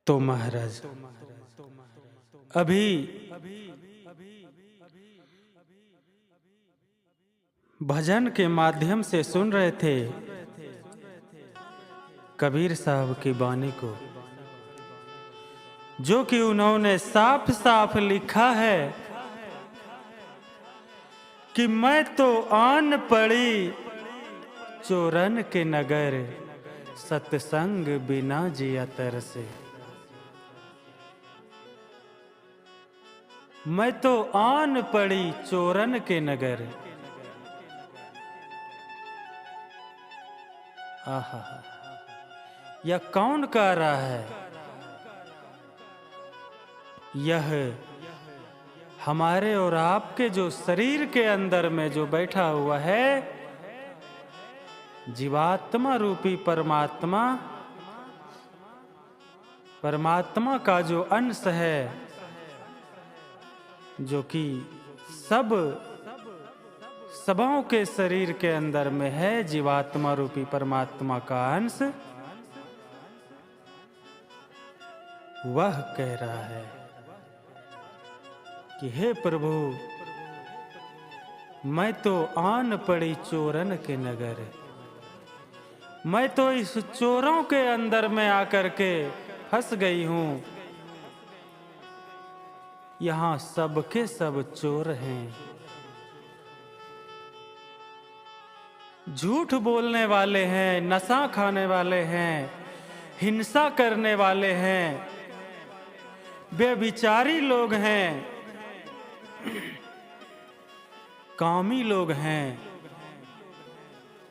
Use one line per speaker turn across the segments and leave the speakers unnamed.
तो महाराज अभी भजन के माध्यम से सुन रहे थे कबीर साहब की बानी को, जो कि उन्होंने साफ साफ लिखा है कि मैं तो आन पड़ी चोरन के नगर, सत्संग बिना जिया तरसे। मैं तो आन पड़ी चोरन के नगर। आहा, यह कौन कह रहा है? यह हमारे और आपके जो शरीर के अंदर में जो बैठा हुआ है जीवात्मा रूपी परमात्मा, परमात्मा का जो अंश है, जो कि सबों के शरीर के अंदर में है, जीवात्मा रूपी परमात्मा का अंश, वह कह रहा है कि हे प्रभु, मैं तो आन पड़ी चोरन के नगर। मैं तो इस चोरों के अंदर में आकर के फंस गई हूं। यहां सबके सब चोर हैं। झूठ बोलने वाले हैं, नशा खाने वाले हैं, हिंसा करने वाले हैं, बेविचारी लोग हैं, कामी लोग हैं,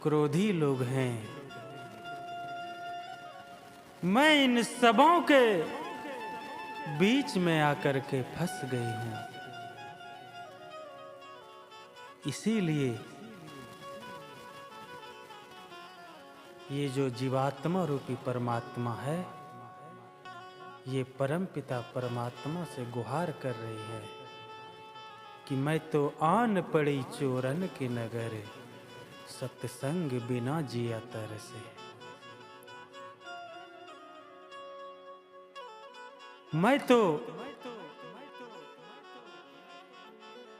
क्रोधी लोग हैं। मैं इन सबों के बीच में आकर के फंस गई हूं। इसीलिए ये जो जीवात्मा रूपी परमात्मा है, ये परमपिता परमात्मा से गुहार कर रही है कि मैं तो आन पड़ी चोरन के नगर, सत्संग बिना जिया तरसे। मैं तो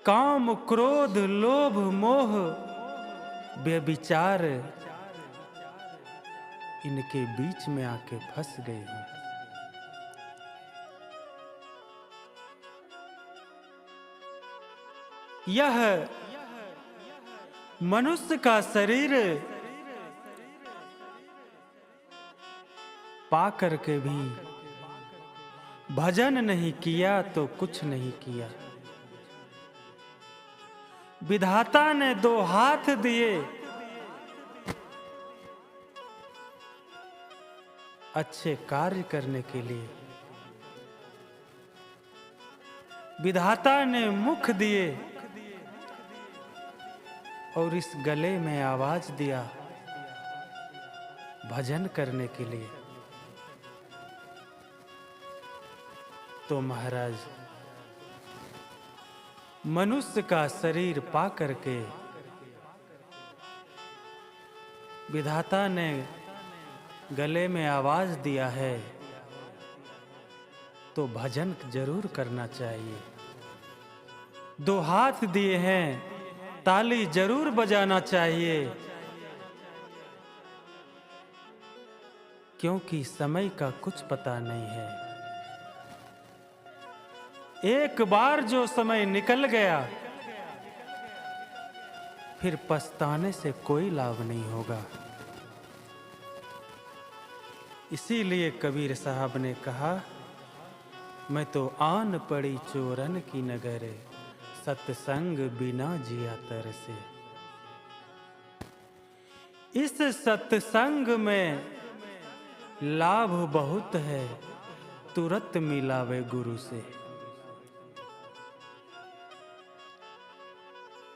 काम क्रोध लोभ मोह व्यभिचार इनके बीच में आके फंस गई हूं। यह मनुष्य का शरीर पाकर के भी भजन नहीं किया तो कुछ नहीं किया। विधाता ने दो हाथ दिए अच्छे कार्य करने के लिए, विधाता ने मुख दिए और इस गले में आवाज दिया भजन करने के लिए। तो महाराज मनुष्य का शरीर पा करके विधाता ने गले में आवाज दिया है तो भजन जरूर करना चाहिए। दो हाथ दिए हैं, ताली जरूर बजाना चाहिए, क्योंकि समय का कुछ पता नहीं है। एक बार जो समय निकल गया फिर पछताने से कोई लाभ नहीं होगा। इसीलिए कबीर साहब ने कहा, मैं तो आन पड़ी चोरन की नगर, सत्संग बिना जिया तरसे। इस सत्संग में लाभ बहुत है, तुरंत मिलावे गुरु से।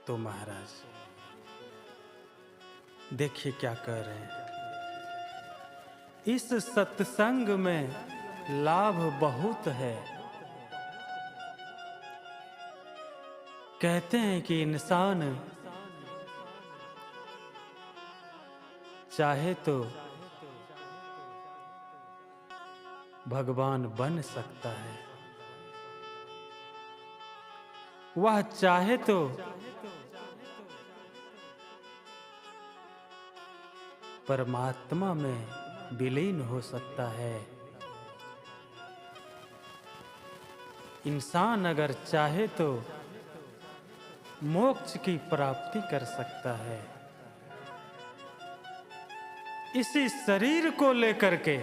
तो महाराज देखिए क्या कह रहे हैं, इस सत्संग में लाभ बहुत है। कहते हैं कि इंसान चाहे तो भगवान बन सकता है। वह चाहे तो परमात्मा में विलीन हो सकता है। इंसान अगर चाहे तो मोक्ष की प्राप्ति कर सकता है। इसी शरीर को लेकर के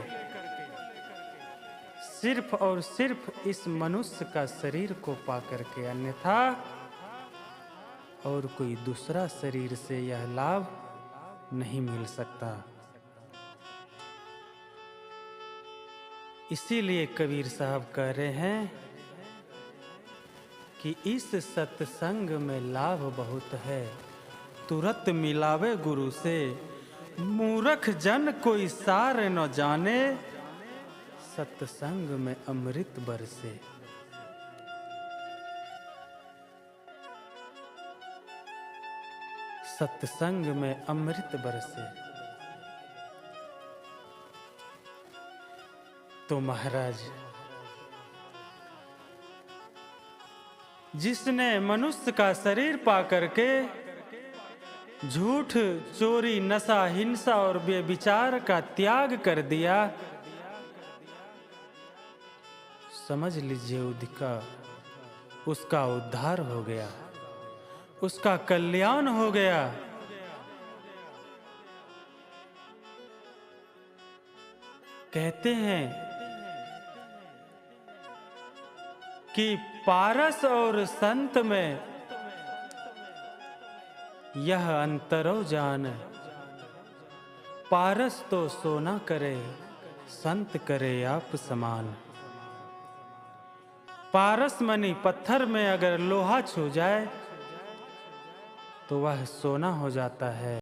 सिर्फ और सिर्फ इस मनुष्य का शरीर को पाकर के, अन्यथा और कोई दूसरा शरीर से यह लाभ नहीं मिल सकता। इसीलिए कबीर साहब कह रहे हैं कि इस सत्संग में लाभ बहुत है, तुरंत मिलावे गुरु से, मूर्ख जन कोई सार न जाने, सत्संग में अमृत बरसे। सत्संग में अमृत बरसे। तो महाराज, जिसने मनुष्य का शरीर पा करके झूठ, चोरी, नशा, हिंसा और व्यभिचार का त्याग कर दिया, समझ लीजिए उसका उद्धार हो गया, उसका कल्याण हो गया। कहते हैं कि पारस और संत में यह अंतरो जान, पारस तो सोना करे, संत करे आप समान। पारस मणि पत्थर में अगर लोहा छू जाए तो वह सोना हो जाता है,